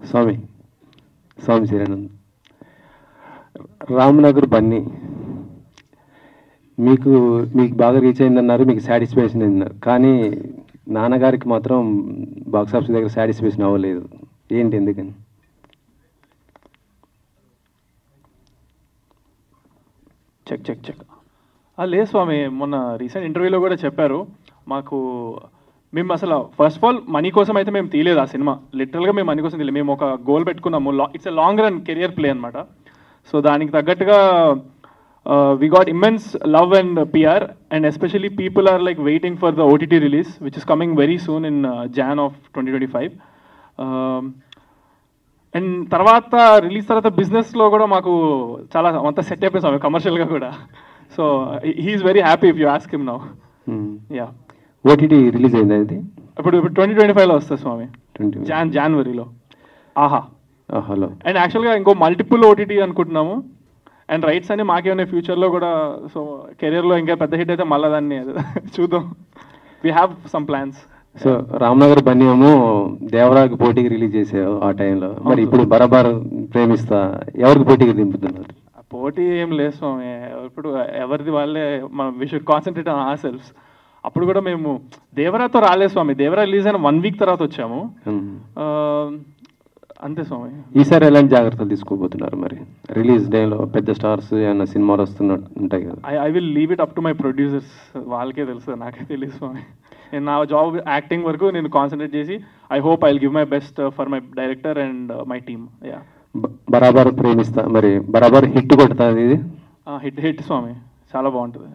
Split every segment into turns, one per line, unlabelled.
స్వామి స్వామి శరణ్. రామ్నగర్ బన్నీ మీకు బాగా రీచ్ అయిందన్నారు, మీకు సాటిస్ఫాక్షన్ అయిందన్నారు. కానీ నాన్నగారికి మాత్రం బాక్స్ ఆఫీస్ దగ్గర సాటిస్ఫాక్షన్ అవ్వలేదు. ఏంటి, ఎందుకని?
చెక్ లేదు స్వామి, మొన్న రీసెంట్ ఇంటర్వ్యూలో కూడా చెప్పారు మాకు. మేము అసలు ఫస్ట్ ఆఫ్ ఆల్ మనీ కోసం అయితే మేము తీయలేదు ఆ సినిమా. లిటరల్గా మేము మనీ కోసం తీయలేదు. మేము ఒక గోల్ పెట్టుకున్నాము, it's a long run career play అనమాట. సో దానికి తగ్గట్టుగా we got immense love and PR, and especially people are like waiting for the OTT release, which is coming very soon in Jan of 2025. And తర్వాత release తర్వాత బిజినెస్లో కూడా మాకు చాలా అంతా సెట్ అయిపోయింది కమర్షియల్గా కూడా. So he's very happy if you ask him now. Yeah,
OTT release అయింది అది
ఇప్పుడు 2025లో వస్తుంది స్వామి, జనవరిలో. ఆహాలో. అండ్ యాక్చువల్గా ఇంకో మల్టిపుల్ ఓటీటీ అనుకుంటున్నాము. అండ్ రైట్స్ అని మాకే ఉన్నాయి ఫ్యూచర్లో కూడా. సో కెరియర్లో ఇంకా పెద్ద హిట్ అయితే మళ్ళీ దాన్ని చూద్దాం. We have some plans.
So Ramnagar Bunny ఏమో దేవరాకి పోటీకి రిలీజ్ చేసావు ఆ టైంలో. మరి ఇప్పుడు బరాబర్ ప్రేమిస్తా ఎవరికి పోటీకి దింపుతున్నారు?
పోటీ ఏం లేదు స్వామి, ఇప్పుడు ఎవరిది వాళ్ళే. మనం we should concentrate on our selfs. అప్పుడు కూడా మేము దేవరాతో రాలేదు స్వామి. దేవరా రిలీజ్ అయిన 1 వీక్ తర్వాత వచ్చాము అంతే స్వామి.
ఈసారి ఎలాంటి జాగ్రత్తలు తీసుకోబోతున్నారు మరి? రిలీజ్ డేలో పెద్ద స్టార్స్ ఏమన్నా సినిమాలు వస్తున్నట్టు ఉంటాయి కదా.
I will leave it up to my producers. వాళ్ళకే తెలుసు, నాకే తెలియదు స్వామి. నేను నా జాబ్ యాక్టింగ్ వరకు నేను కాన్సన్ట్రేట్ చేసి I hope I will give my best for my director and my team. Yeah,
బరాబర్ ప్రేమిస్తా. మరి బరాబర్ హిట్ కొడుతుంది ఇది?
హిట్ స్వామి, చాలా బాగుంటుంది.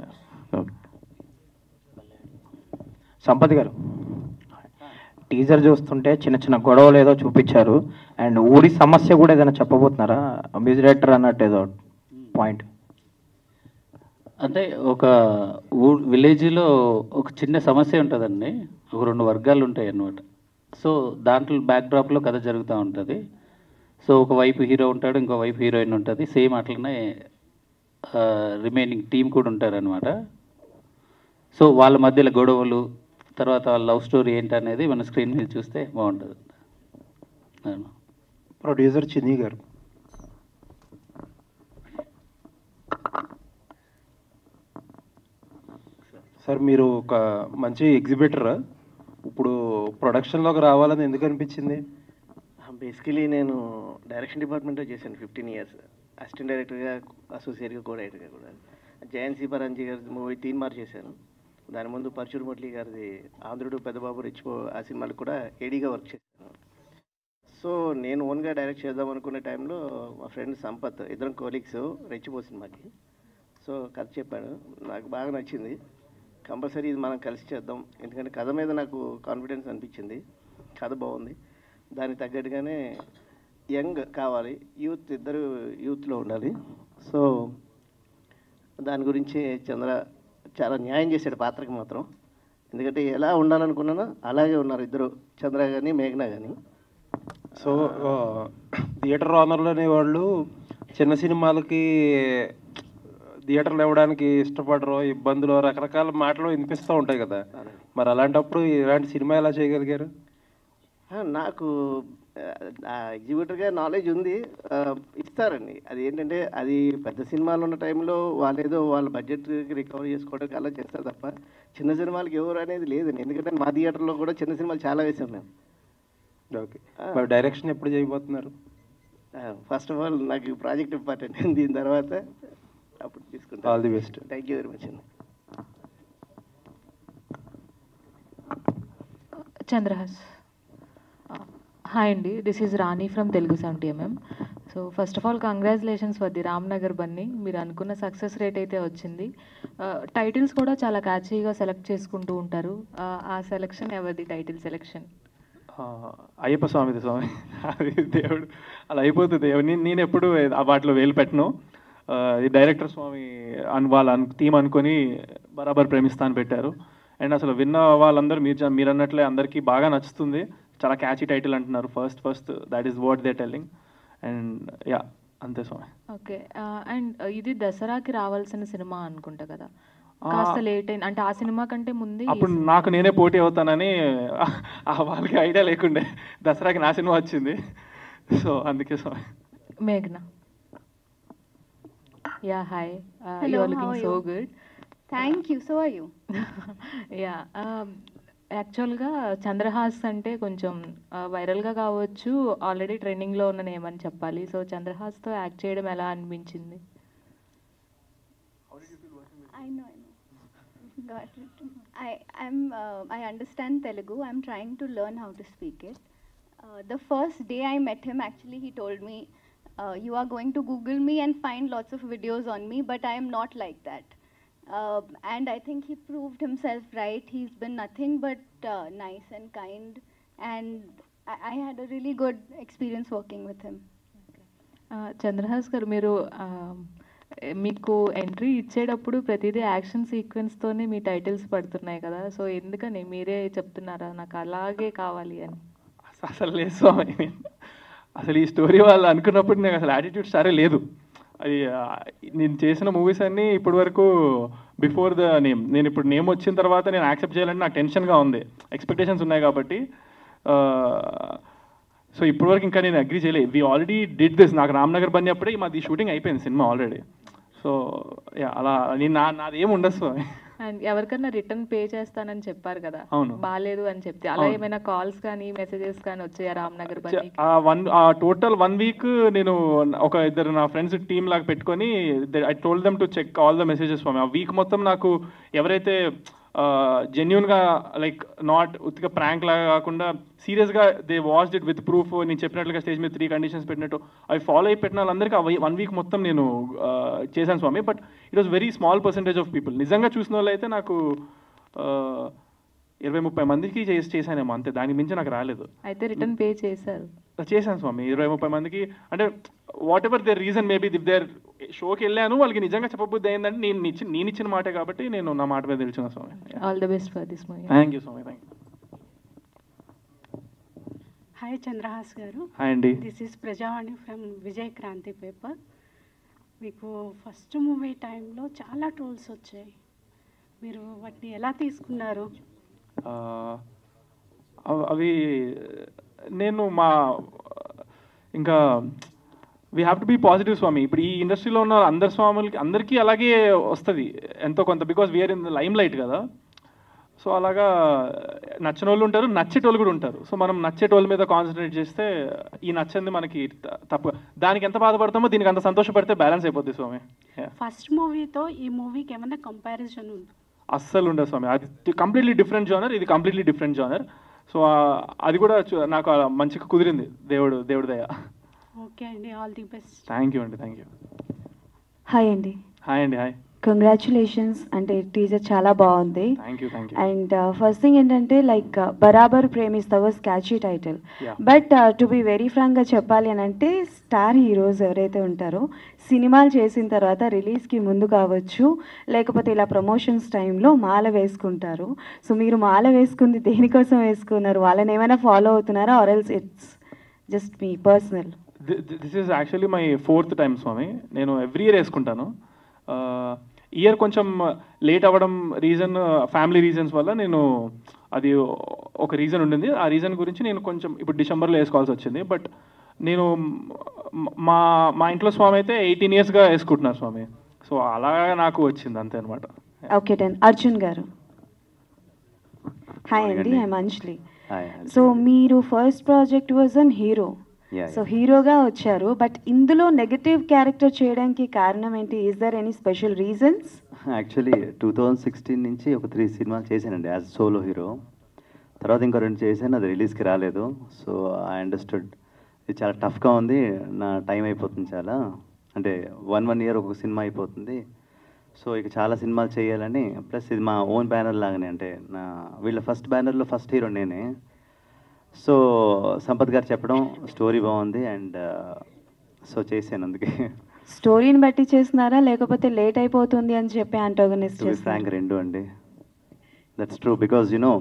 సంపత్ గారు, టీజర్ చూస్తుంటే చిన్న చిన్న గొడవలు ఏదో చూపించారు. అండ్ ఊరి సమస్య కూడా ఏదైనా చెప్పబోతున్నారా? మ్యూజిక్ డైరెక్టర్ అన్నట్టు ఏదో పాయింట్.
అంటే ఒక విలేజ్లో ఒక చిన్న సమస్య ఉంటుందండి. ఒక 2 వర్గాలు ఉంటాయి అన్నమాట. సో దాంట్లో బ్యాక్డ్రాప్లో కథ జరుగుతూ ఉంటుంది. సో ఒక వైపు హీరో ఉంటాడు, ఇంకో వైపు హీరోయిన్ ఉంటుంది. సేమ్ అట్లనే రిమైనింగ్ టీం కూడా ఉంటారనమాట. సో వాళ్ళ మధ్యలో గొడవలు, తర్వాత వాళ్ళ లవ్ స్టోరీ ఏంటనేది మన స్క్రీన్ మీద చూస్తే బాగుంటుంది.
ప్రొడ్యూసర్ చిన్ని గారు.
సార్, మీరు ఒక మంచి ఎగ్జిబిటరా? ఇప్పుడు ప్రొడక్షన్లోకి రావాలని ఎందుకు అనిపించింది?
బేసికలీ నేను డైరెక్షన్ డిపార్ట్మెంట్లో చేశాను 15 years. అసిస్టెంట్ డైరెక్టర్గా, అసోసియేట్గా, కో డైరెక్టర్గా కూడా. జయంత్ పరంజీ గారి మూవీ తీన్మార్ చేశాను. దాని ముందు పరశురు మురళి గారిది ఆంధ్రుడు, పెద్దబాబు, రెచ్చిపో ఆ సినిమాలు కూడా ఏడీగా వర్క్ చేశాను. సో నేను ఓన్గా డైరెక్ట్ చేద్దాం అనుకునే టైంలో మా ఫ్రెండ్ సంపత్, ఇద్దరం కోలీగ్స్, రెచ్చిపో సినిమాకి. సో కథ చెప్పాడు, నాకు బాగా నచ్చింది. కంపల్సరీ ఇది మనం కలిసి చేద్దాం, ఎందుకంటే కథ మీద నాకు కాన్ఫిడెన్స్ అనిపించింది. కథ బాగుంది, దానికి తగ్గట్టుగానే యంగ్ కావాలి, ఇద్దరు యూత్లో ఉండాలి. సో దాని గురించి చంద్ర చాలా న్యాయం చేశాడు పాత్రకి మాత్రం. ఎందుకంటే ఎలా ఉండాలనుకున్నానో అలాగే ఉన్నారు ఇద్దరు, చంద్ర కానీ మేఘన కానీ.
సో థియేటర్ ఓనర్లు అనేవాళ్ళు చిన్న సినిమాలకి థియేటర్లు ఇవ్వడానికి ఇష్టపడరు, ఇబ్బందులు, రకరకాల మాటలు వినిపిస్తూ ఉంటాయి కదా. మరి అలాంటప్పుడు ఇలాంటి సినిమా ఎలా చేయగలిగారు?
నాకు ఎగ్జిబిటర్గా నాలెడ్జ్ ఉంది, ఇస్తారండి. అది ఏంటంటే అది పెద్ద సినిమాలు ఉన్న టైంలో వాళ్ళు ఏదో వాళ్ళ బడ్జెట్కి రికవర్ చేసుకోవడానికి అలా చేస్తారు తప్ప చిన్న సినిమాలకి ఎవరు అనేది లేదండి. ఎందుకంటే మా థియేటర్లో కూడా చిన్న సినిమాలు చాలా వేసాం మేము.
ఓకే, మరి డైరెక్షన్ ఎప్పుడు చేయబోతున్నారు?
ఫస్ట్ ఆఫ్ ఆల్ నాకు ప్రాజెక్ట్ ఇంపార్టెంట్, దీని తర్వాత అప్పుడు తీసుకుంటాను.
All the best.
Thank you very much అండి.
చంద్రహాస్. హాయ్ అండి, this is Rani from Telugu 70mm. So first of all congratulations for the Ramnagar Bunny. మీరు అనుకున్న సక్సెస్ రేట్ అయితే వచ్చింది. టైటిల్స్ కూడా చాలా క్యాచీగా సెలెక్ట్ చేసుకుంటూ ఉంటారు. ఆ సెలెక్షన్ ఎవరిది టైటిల్ సెలెక్షన్?
అయ్యప్ప స్వామిది స్వామి. అది దేవుడు అలా అయిపోతుంది. నేను ఎప్పుడు వాటిలో వేలు పెట్టను. ఈ డైరెక్టర్ స్వామి వాళ్ళ థీమ్ అనుకొని బరాబర్ ప్రేమిస్తా అని పెట్టారు. అండ్ అసలు విన్న వాళ్ళందరూ మీరు అన్నట్లే అందరికీ బాగా నచ్చుతుంది. చాలా క్యాచీ టైటిల్ అంటున్నారు. First that is what they telling. And yeah, అంతే స్వామి.
ఓకే, అండ్ ఇది దసరాకి రావాల్సిన సినిమా అనుకుంటా కదా, కాస్త లేట్ అయింది అంటే ఆ సినిమా కంటే ముందు.
అప్పుడు నాకు నేనే పోటీ అవుతానని వాళ్ళకి ఐడియా లేకుండే. దసరాకి నా సినిమా వచ్చింది. సో అందుకే స్వామి.
Meghna. Yeah, hi.
Hello,
You are
how
looking
are
so
you?
good.
Thank you. So are you?
Yeah యాక్చువల్గా చంద్రహాస్ అంటే కొంచెం వైరల్గా కావచ్చు, ఆల్రెడీ ట్రెండింగ్లో ఉన్న నేమ్ అని చెప్పాలి. సో చంద్రహాస్తో యాక్ట్ చేయడం ఎలా అనిపించింది?
I know. Got it. I understand Telugu. I'm trying to learn how to speak it. The first day I met him, actually, he told me, "You are going to Google me and find lots of videos on me, but I am not like that." And I think he proved himself right. He's been nothing but nice and kind, and I had a really good experience working with him.
Chandrahas గారు, మీరు మీకు entry ఇచ్చేటప్పుడు ప్రతిదీ action సీక్వెన్స్తోనే మీ titles పడుతున్నాయి కదా, so ఎందుకని మీరే చెప్తున్నారా నాకు అలాగే కావాలి అని?
అసలు లేదు స్వామి, అసలు ఈ స్టోరీ వాళ్ళు అనుకున్నప్పుడు నాకు అసలు యాటిట్యూడ్ స్టారే లేదు. అది నేను చేసిన మూవీస్ అన్నీ ఇప్పటి వరకు బిఫోర్ ద నేమ్, నేను ఇప్పుడు నేమ్ వచ్చిన తర్వాత నేను యాక్సెప్ట్ చేయాలంటే నాకు టెన్షన్గా ఉంది, ఎక్స్పెక్టేషన్స్ ఉన్నాయి కాబట్టి. సో ఇప్పటివరకు ఇంకా నేను అగ్రీ చేయలేదు. We already did this. నాకు రామ్నగర్ బన్నీ అప్పుడే మాది షూటింగ్ అయిపోయింది సినిమా ఆల్రెడీ. సో అలా నేను నాది ఏమి ఉండదు స్వామి.
అండ్ ఎవరికన్నా రిటర్న్ పే చేస్తానని చెప్పారు కదా,
అవును.
బాగాలేదు అని చెప్తే అలా ఏమైనా కాల్స్ కానీ మెసేజెస్ కానీ వచ్చాయా రామ్నగర్ బన్నీ?
టోటల్ 1 వీక్ నేను ఒక ఇద్దరు నా ఫ్రెండ్స్ టీమ్ లాగా పెట్టుకొని I told them to check all the messages for me. ఆ వీక్ మొత్తం నాకు ఎవరైతే జెన్యున్గా లైక్ నాట్ ఉత్తిగా ప్రాంక్ లాగా కాకుండా సీరియస్గా they watched it with proof, నేను చెప్పినట్లుగా స్టేజ్ మీద 3 కండిషన్స్ పెట్టినట్టు అవి ఫాలో అయి పెట్టిన వాళ్ళందరికీ 1 వీక్ మొత్తం నేను చేశాను స్వామి. But it was very small percentage of people. నిజంగా చూసిన వాళ్ళు అయితే నాకు 20-30 మందికి చేశానేమో అంతే, దానికి మించి నాకు రాలేదు.
అయితే రిటర్న్ పే చేశారు?
చేశాను స్వామి 20-30 మందికి. అంటే whatever their reason maybe, if their షోకి వెళ్ళాను వాళ్ళకి నిజంగా చెప్పబుద్ధి అయిందంటే నేను ఇచ్చిన మాటే కాబట్టి నేను నా మాట మీద నిలిచిన స్వామి.
All the best for this movie.
Thank you స్వామి. Thank you.
హాయ్ చంద్రహాస్ గారు.
హాయ్ అండి.
This is Prajavani from Vijay Kranti paper. మీకు ఫస్ట్ మూవీ టైంలో చాలా ట్రోల్స్ వచ్చాయి, మీరు వాటిని ఎలా తీసుకున్నారు?
అవి నేను ఇంకా we have to be positive స్వామి. ఇప్పుడు ఈ ఇండస్ట్రీలో ఉన్న అందరి స్వాములకి అందరికీ అలాగే వస్తుంది ఎంతో కొంత, because we are in the limelight కదా. సో అలాగా నచ్చని వాళ్ళు ఉంటారు, నచ్చేటోళ్ళు కూడా ఉంటారు. సో మనం నచ్చేటోళ్ళ మీద కాన్సన్ట్రేట్ చేస్తే ఈ నచ్చింది మనకి తప్పు, దానికి ఎంత బాధపడతామో దీనికి అంత సంతోషపడితే బ్యాలెన్స్ అయిపోద్ది స్వామి.
ఫస్ట్ మూవీతో ఈ మూవీకి ఏమైనా కంపారిజన్ ఉంది?
అస్సలు ఉండదు స్వామి. అది కంప్లీట్లీ డిఫరెంట్ జానర్, ఇది కంప్లీట్లీ డిఫరెంట్ జానర్. సో అది కూడా నాకు మంచిగా కుదిరింది, దేవుడి దయ.
ఓకే అండి, all the best.
Thank you అండి. Thank you.
హాయ్ అండి.
హాయ్ అండి. హాయ్.
కంగ్రాచులేషన్స్, అంటే టీజర్ చాలా బాగుంది.
Thank you. Thank you.
And first thing ఏంటంటే లైక్ బరాబర్ ప్రేమిస్తావు స్కాచీ title, but to be very ఫ్రాంక్గా చెప్పాలి అని అంటే స్టార్ హీరోస్ ఎవరైతే ఉంటారో సినిమాలు చేసిన తర్వాత రిలీజ్కి ముందు కావచ్చు లేకపోతే ఇలా ప్రమోషన్స్ టైంలో మాల వేసుకుంటారు. సో మీరు మాల వేసుకుంది దేనికోసం వేసుకున్నారు? వాళ్ళని ఏమైనా ఫాలో అవుతున్నారా or else it's just me personal?
This is actually my 4th time స్వామి. నేను ఎవ్రీ ఇయర్ వేసుకుంటాను. ఇయర్ కొంచెం లేట్ అవ్వడం రీజన్ ఫ్యామిలీ రీజన్స్ వల్ల నేను అది ఒక రీజన్ ఉండింది. ఆ రీజన్ గురించి నేను కొంచెం ఇప్పుడు డిసెంబర్లో వేసుకోవాల్సి వచ్చింది. బట్ నేను మా ఇంట్లో స్వామి అయితే 18 yearsగా వేసుకుంటున్నారు స్వామి. సో అలాగా నాకు వచ్చింది అంతే అనమాట.
Okay done. Arjun garu. Hi అండి, ఐ అంజలి. సో మీరు first project was an hero, so హీరోగా వచ్చారు, బట్ ఇందులో నెగటివ్ క్యారెక్టర్ చేయడానికి కారణం ఏంటి? Is there any special reasons?
Actually 2016 నుంచి ఒక 3 సినిమాలు చేశానండి యాజ్ సోలో హీరో. తర్వాత ఇంకో 2 చేశాను, అది రిలీజ్కి రాలేదు. సో ఐ అండర్స్టూడ్ ఇది చాలా టఫ్గా ఉంది, నా టైం అయిపోతుంది చాలా, అంటే 1 year ఒక్కొక్క సినిమా అయిపోతుంది. సో ఇక చాలా సినిమాలు చేయాలని, ప్లస్ ఇది మా ఓన్ బ్యానర్ లాగానే, అంటే వీళ్ళ ఫస్ట్ బ్యానర్లో ఫస్ట్ హీరో నేనే. సో సంపత్ గారు చెప్పడం స్టోరీ బాగుంది అండ్ సో చేశాను. అందుకే
స్టోరీని బట్టి చేస్తున్నారా లేకపోతే లేట్ అయిపోతుంది అని చెప్పి అంటాగనిస్ట్?
ఫ్రాంక్ రెండు అండి. దట్స్ ట్రూ, బికాజ్ యూనో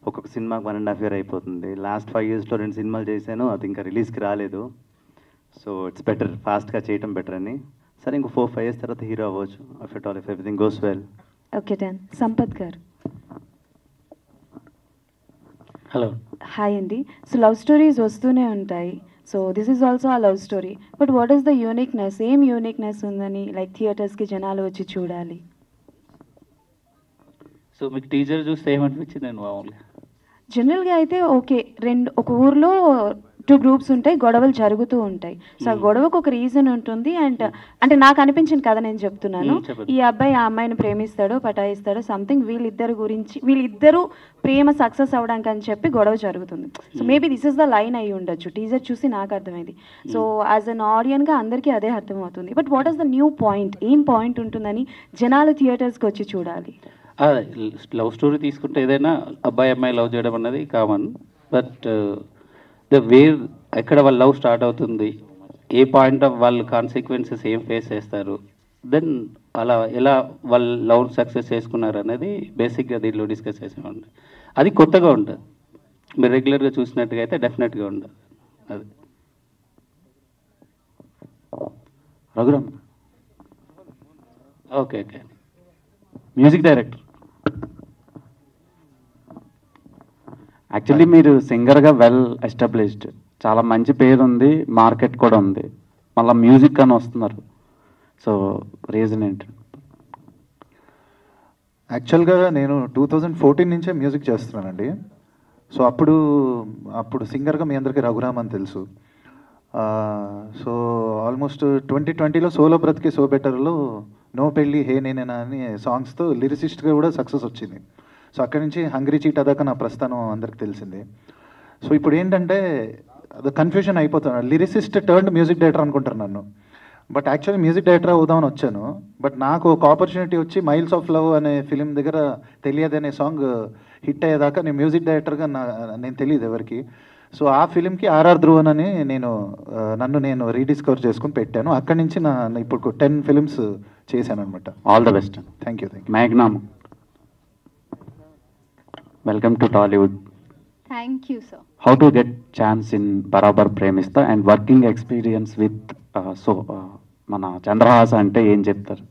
ఒక్కొక్క సినిమాకి 1.5 year అయిపోతుంది. లాస్ట్ 5 yearsలో 2 సినిమాలు చేశాను, అది ఇంకా రిలీజ్కి రాలేదు. సో ఇట్స్ బెటర్, ఫాస్ట్గా చేయటం బెటర్ అని. సరే ఇంకో 4-5 years తర్వాత హీరో అవ్వచ్చు, if everything goes well.
Okay done. Sampath గారు.
హలో.
హాయ్ అండి. సో లవ్ స్టోరీస్ వస్తూనే ఉంటాయి, సో దిస్ ఈజ్ ఆల్సో ఆ love story. But what is the uniqueness, ఏం యూనిక్నెస్ ఉందని లైక్ థియేటర్స్కి జనాలు వచ్చి చూడాలి?
సో మీకు టీజర్ చూస్తే ఏమనిపించిందండి మామూలుగా?
జనరల్గా అయితే ఓకే, ఒక ఊర్లో 2 గ్రూప్స్ ఉంటాయి, గొడవలు జరుగుతూ ఉంటాయి. సో ఆ గొడవకు ఒక రీజన్ ఉంటుంది. అండ్ అంటే నాకు అనిపించింది కదా, నేను చెప్తున్నాను. ఈ అబ్బాయి ఆ అమ్మాయిని ప్రేమిస్తాడో పటాయిస్తాడో సంథింగ్, వీళ్ళిద్దరూ ప్రేమ సక్సెస్ అవ్వడానికి అని చెప్పి గొడవ జరుగుతుంది. So maybe this is the line అయి ఉండొచ్చు. టీజర్ చూసి నాకు అర్థమైంది. సో యాజ్ అన్ ఆడియన్గా అందరికీ అదే అర్థమవుతుంది. But what is the new point, ఏం పాయింట్ ఉంటుందని జనాలు థియేటర్స్కి వచ్చి చూడాలి?
లవ్ స్టోరీ తీసుకుంటే ఏదైనా అబ్బాయి అమ్మాయి లవ్ చేయడం అన్నది కామన్. బట్ ద వే ఎక్కడ వాళ్ళ లవ్ స్టార్ట్ అవుతుంది, ఏ పాయింట్ ఆఫ్ వాళ్ళు కాన్సిక్వెన్సెస్ ఏం ఫేస్ చేస్తారు, దెన్ అలా ఎలా వాళ్ళు లవ్ సక్సెస్ చేసుకున్నారు అనేది బేసిక్గా దీంట్లో డిస్కస్ చేసామండి. అది కొత్తగా ఉంటుంది, మీరు రెగ్యులర్గా చూసినట్టుగా అయితే డెఫినెట్గా ఉండదు. అది
Raghuram
okay.
Music director. Actually మీరు సింగర్గా వెల్ ఎస్టాబ్లిష్డ్, చాలా మంచి పేరు ఉంది, మార్కెట్ కూడా ఉంది, మళ్ళీ మ్యూజిక్ అని వస్తున్నారు. సో రీజన్ ఏంటి?
యాక్చువల్గా నేను 2014 నుంచే మ్యూజిక్ చేస్తున్నానండి. సో అప్పుడు సింగర్గా మీ అందరికీ రఘురామ్ అని తెలుసు. సో ఆల్మోస్ట్ 2020లో సోలో బ్రతికి సో బెటర్లో నో పెళ్ళి హే నేనేనా అని సాంగ్స్తో లిరిసిస్ట్గా కూడా సక్సెస్ వచ్చింది. సో అక్కడి నుంచి హంగ్రీ చీట దాకా నా ప్రస్థానం అందరికి తెలిసింది. సో ఇప్పుడు ఏంటంటే అది కన్ఫ్యూజన్ అయిపోతున్నాను, లిరిసిస్ట్ టర్న్డ్ మ్యూజిక్ డైరెక్టర్ అనుకుంటారు నన్ను. బట్ యాక్చువల్లీ మ్యూజిక్ డైరెక్టర్ అవుదామని వచ్చాను. బట్ నాకు ఒక ఆపర్చునిటీ వచ్చి మైల్స్ ఆఫ్ లవ్ అనే ఫిలిం దగ్గర తెలియదు అనే సాంగ్ హిట్ అయ్యేదాకా నేను మ్యూజిక్ డైరెక్టర్గా నేను తెలియదు ఎవరికి. సో ఆ ఫిలింకి ఆర్ఆర్ ధ్రువన్ అని నన్ను నేను రీడిస్కవర్ చేసుకుని పెట్టాను. అక్కడి నుంచి ఇప్పుడు 10 ఫిలిమ్స్ చేశాను అనమాట.
All the best.
Thank you.
Magnum, welcome to Tollywood.
Thank you, sir.
How to get chance in Barabar Premista and working experience with mana Chandrahas ante em cheptaru?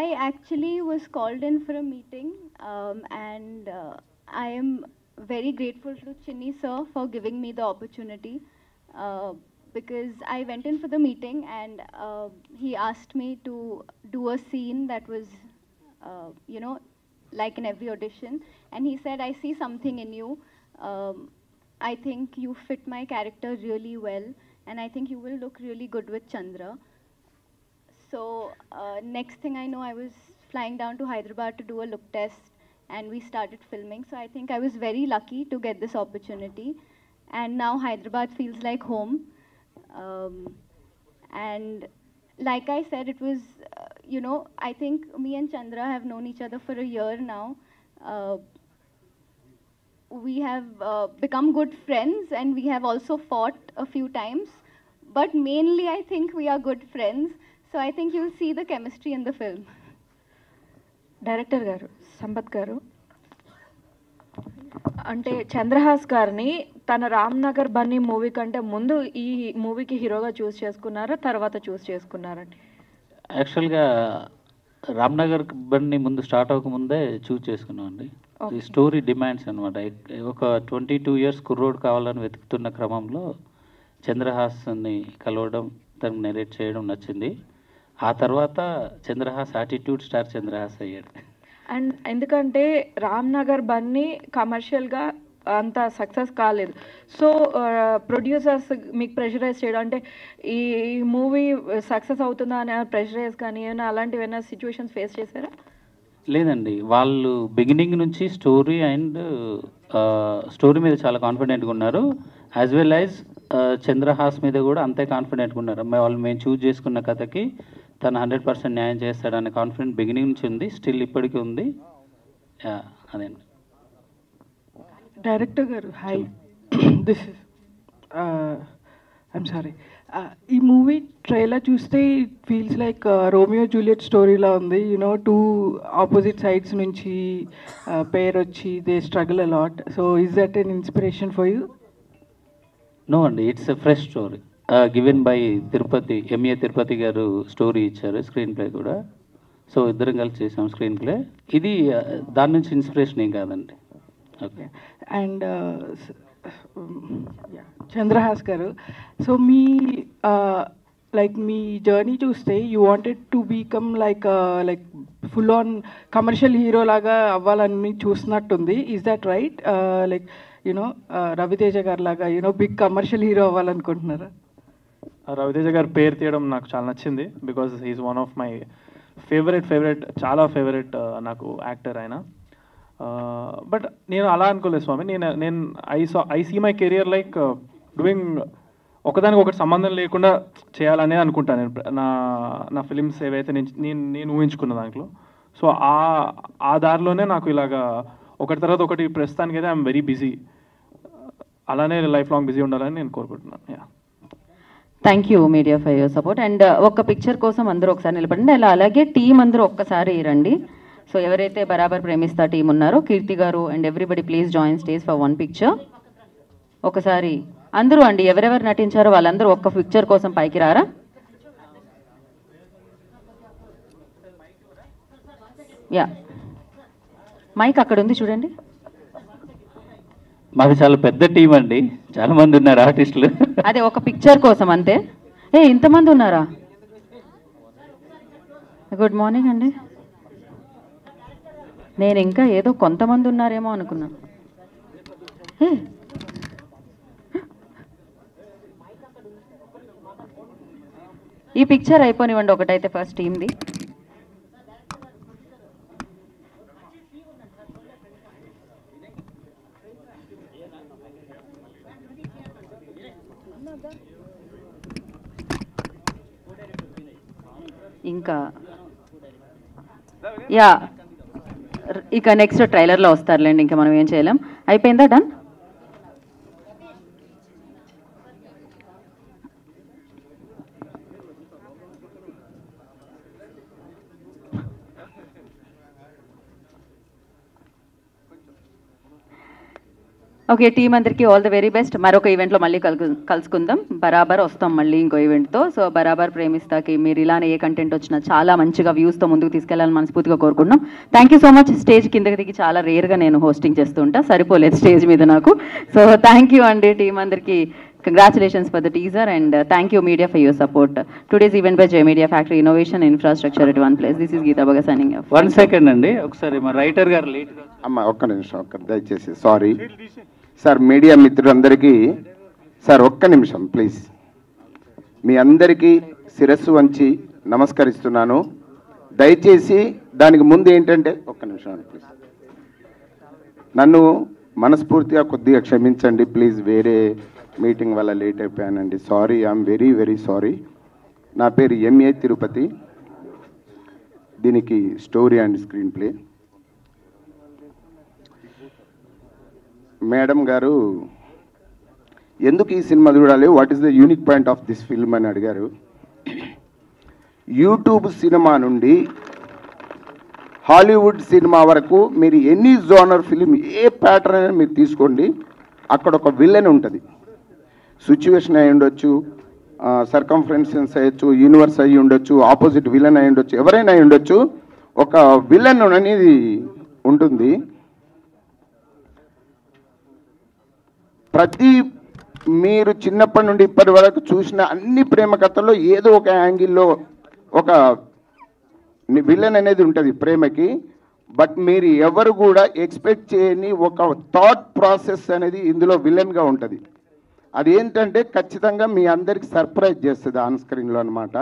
I actually was called in for a meeting, and I am very grateful to Chinni sir for giving me the opportunity, because I went in for the meeting and he asked me to do a scene that was, like in every audition, and he said, I see something in you. I think you fit my character really well, and I think you will look really good with Chandra. So next thing I know, I was flying down to Hyderabad to do a look test, and we started filming. So I think I was very lucky to get this opportunity, and now Hyderabad feels like home. And like I said, it was, I think me and Chandra have known each other for a year now. We have become good friends, and we have also fought a few times, but mainly I think we are good friends. So I think you'll see the chemistry in the film.
Director గారు, సంపత్ గారు, అంటే చంద్రహాస్ గారిని తన Ram Nagar Bunny movie కంటే ముందు ఈ మూవీకి హీరోగా చూస్ చేసుకున్నారా, తర్వాత చూస్ చేసుకున్నారండి?
యాక్చువల్గా రామ్నగర్ బన్నీ ముందు స్టార్ట్ అవ్వకముందే చూస్ చేసుకున్నాం అండి. ఈ స్టోరీ డిమాండ్స్ అనమాట. ఒక 22 years కుర్రోడ్ కావాలని వెతుకుతున్న క్రమంలో చంద్రహాస్ని కలవడం, తను నెరేట్ చేయడం నచ్చింది. ఆ తర్వాత చంద్రహాస్ యాటిట్యూడ్ స్టార్ చంద్రహాస్ అయ్యాడు.
అండ్ ఎందుకంటే రామ్ నగర్ బన్నీ కమర్షియల్గా అంత సక్సెస్ కాలేదు. సో ప్రొడ్యూసర్స్ మీకు ప్రెషరైజ్ చేయడం, అంటే ఈ మూవీ సక్సెస్ అవుతుందా అని ప్రెషరైజ్ కానీ ఏమైనా అలాంటివి ఏమైనా సిచ్యువేషన్స్ ఫేస్ చేశారా?
లేదండి, వాళ్ళు బిగినింగ్ నుంచి స్టోరీ మీద చాలా కాన్ఫిడెంట్గా ఉన్నారు. యాజ్ వెల్ యాజ్ చంద్రహాస్ మీద కూడా అంతే కాన్ఫిడెంట్గా ఉన్నారు. మేము చూజ్ చేసుకున్న కథకి తను 100% న్యాయం చేస్తాడనే కాన్ఫిడెంట్ బిగినింగ్ నుంచి ఉంది, స్టిల్ ఇప్పటికీ ఉంది. అదేండి.
డైరెక్టర్ గారు, hi, this is I'm sorry, ఈ మూవీ ట్రైలర్ చూస్తే it feels like Romeo Juliet స్టోరీలా ఉంది. 2 ఆపోజిట్ సైడ్స్ నుంచి పేర్ వచ్చి they struggle a lot. So is that an inspiration for you?
No అండి, it's a fresh story given by Tirupati, M A Tirupati గారు story ఇచ్చారు, screen play కూడా. So ఇద్దరం కలిసి చేసాం స్క్రీన్ ప్లే. ఇది దాని నుంచి ఇన్స్పిరేషన్ ఏం కాదండి.
ఓకే. అండ్ చంద్రహాస్ గారు, సో మీ లైక్ మీ జర్నీ చూస్తే you wanted to become like full on commercial hero లాగా అవ్వాలని చూసినట్టుంది. Is that right? Like you know Raviteja గారు లాగా బిగ్ కమర్షియల్ హీరో అవ్వాలనుకుంటున్నారా?
రవితేజ గారి పేరు తీయడం నాకు చాలా నచ్చింది, because he is one of my favourite చాలా ఫేవరెట్ నాకు యాక్టర్ ఆయన. బట్ నేను అలా అనుకోలేదు స్వామి. నేను I see my career like doing ఒకదానికి ఒకటి సంబంధం లేకుండా చేయాలనే అనుకుంటాను నేను నా ఫిలిమ్స్ ఏవైతే నేను ఊహించుకున్న దాంట్లో. సో ఆ దారిలోనే నాకు ఇలాగా ఒకటి తర్వాత ఒకటి ప్రస్తుతానికి అయితే ఐఎమ్ వెరీ బిజీ, అలానే లైఫ్ లాంగ్ బిజీ ఉండాలని నేను కోరుకుంటున్నాను.
Thank you media for your support. And ఒక పిక్చర్ కోసం అందరూ ఒకసారి నిలబడండి. అలాగే టీం అందరూ ఒక్కసారి రండి. సో ఎవరైతే బరాబర్ ప్రేమిస్తా టీం ఉన్నారో కీర్తి గారు and everybody please join stage for one picture. ఒకసారి అందరూ అండి, ఎవరెవరు నటించారో వాళ్ళందరూ ఒక్క పిక్చర్ కోసం పైకి రారా? యా, మైక్ అక్కడ ఉంది చూడండి.
మాది చాలా పెద్ద టీం అండి, చాలా మంది ఉన్నారు ఆర్టిస్టులు.
అదే ఒక పిక్చర్ కోసం అంతే. ఇంతమంది ఉన్నారా? గుడ్ మార్నింగ్ అండి. నేను ఇంకా ఏదో కొంతమంది ఉన్నారేమో అనుకున్నా. ఈ పిక్చర్ అయిపోనివ్వండి ఒకటైతే ఫస్ట్ టీమ్ది. ఇంకా యా, ఇక నెక్స్ట్ ట్రైలర్లో వస్తారులేండి, ఇంకా మనం ఏం చేయలేం. అయిపోయిందా? డన్. ఓకే, టీం అందరికీ ఆల్ ద వెరీ బెస్ట్. మరొక ఈవెంట్లో మళ్ళీ కలుసుకుందాం. బరాబర్ వస్తాం మళ్ళీ ఇంకో ఈవెంట్తో. సో బరాబర్ ప్రేమిస్తాకి మీరు ఇలానే ఏ కంటెంట్ వచ్చినా చాలా మంచిగా వ్యూస్తో ముందుకు తీసుకెళ్లాలని మనస్ఫూర్తిగా కోరుకుంటున్నాం. Thank you so much. Stage కిందకి దిగి చాలా రేర్గా నేను హోస్టింగ్ చేస్తూ ఉంటా, సరిపోలేదు స్టేజ్ మీద నాకు. సో థ్యాంక్ యూ అండి టీం అందరికీ. Congratulations for the teaser and thank you media for your support. Today's event by J Media Factory Innovation Infrastructure at one place. This is Geeta Baga signing off.
1 second అండి, ఒకసారి మా writer గారు late
అమ్మ ఒక్క నిమిషం, దయచేసి sorry sir. Media మిత్రులందరికీ sir ఒక్క నిమిషం ప్లీజ్. మీ అందరికీ శిరస్సు వంచి నమస్కరిస్తున్నాను. దయచేసి దానికి ముందు ఏంటంటే ఒక్క నిమిషం ప్లీజ్, నన్ను మనస్ఫూర్తిగా కొద్దిగా క్షమించండి ప్లీజ్. వేరే మీటింగ్ వల్ల లేట్ అయిపోయానండి. Sorry, I'm very very sorry. నా పేరు ఎంఏ తిరుపతి. దీనికి story and screen play. Madam గారు ఎందుకు ఈ సినిమా చూడాలి, what is the unique point of this film అని అడిగారు. యూట్యూబ్ సినిమా నుండి హాలీవుడ్ సినిమా వరకు మీరు ఎనీ జోనర్ ఫిలిం ఏ ప్యాటర్న్ అయినా మీరు తీసుకోండి, అక్కడ ఒక విలన్ ఉంటుంది. సిచ్యువేషన్ అయి ఉండొచ్చు, సర్కంఫరెన్సెన్స్ అయ్యొచ్చు, యూనివర్స్ అయ్యి ఉండొచ్చు, ఆపోజిట్ విలన్ అయి ఉండొచ్చు, ఎవరైనా అయి ఉండొచ్చు, ఒక విలన్ అనేది ఉంటుంది. ప్రతి మీరు చిన్నప్పటి నుండి ఇప్పటి వరకు చూసిన అన్ని ప్రేమ కథల్లో ఏదో ఒక యాంగిల్లో ఒక విలన్ అనేది ఉంటుంది ప్రేమకి. బట్ మీరు ఎవరు కూడా ఎక్స్పెక్ట్ చేయని ఒక థాట్ ప్రాసెస్ అనేది ఇందులో విలన్గా ఉంటుంది. అదేంటంటే ఖచ్చితంగా మీ అందరికి సర్ప్రైజ్ చేస్తుంది ఆన్ స్క్రీన్లో అనమాట.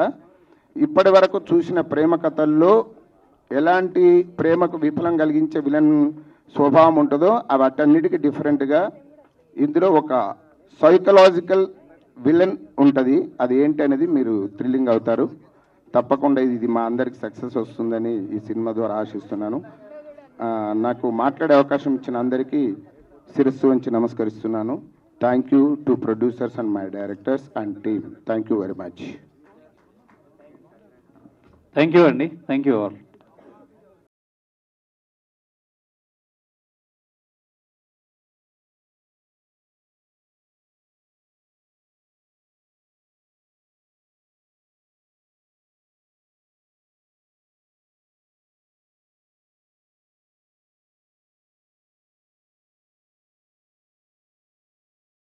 ఇప్పటి వరకు చూసిన ప్రేమ కథల్లో ఎలాంటి ప్రేమకు విఫలం కలిగించే విలన్ స్వభావం ఉంటుందో వాటన్నిటికీ డిఫరెంట్గా ఇందులో ఒక సైకలాజికల్ విలన్ ఉంటుంది. అది ఏంటి అనేది మీరు థ్రిల్లింగ్ అవుతారు. తప్పకుండా ఇది మా అందరికి సక్సెస్ వస్తుందని ఈ సినిమా ద్వారా ఆశిస్తున్నాను. నాకు మాట్లాడే అవకాశం ఇచ్చిన అందరికీ శిరస్సు వంచి నమస్కరిస్తున్నాను. Thank you to producers and my directors and team. Thank you very much.
Thank you అండి. Thank you all.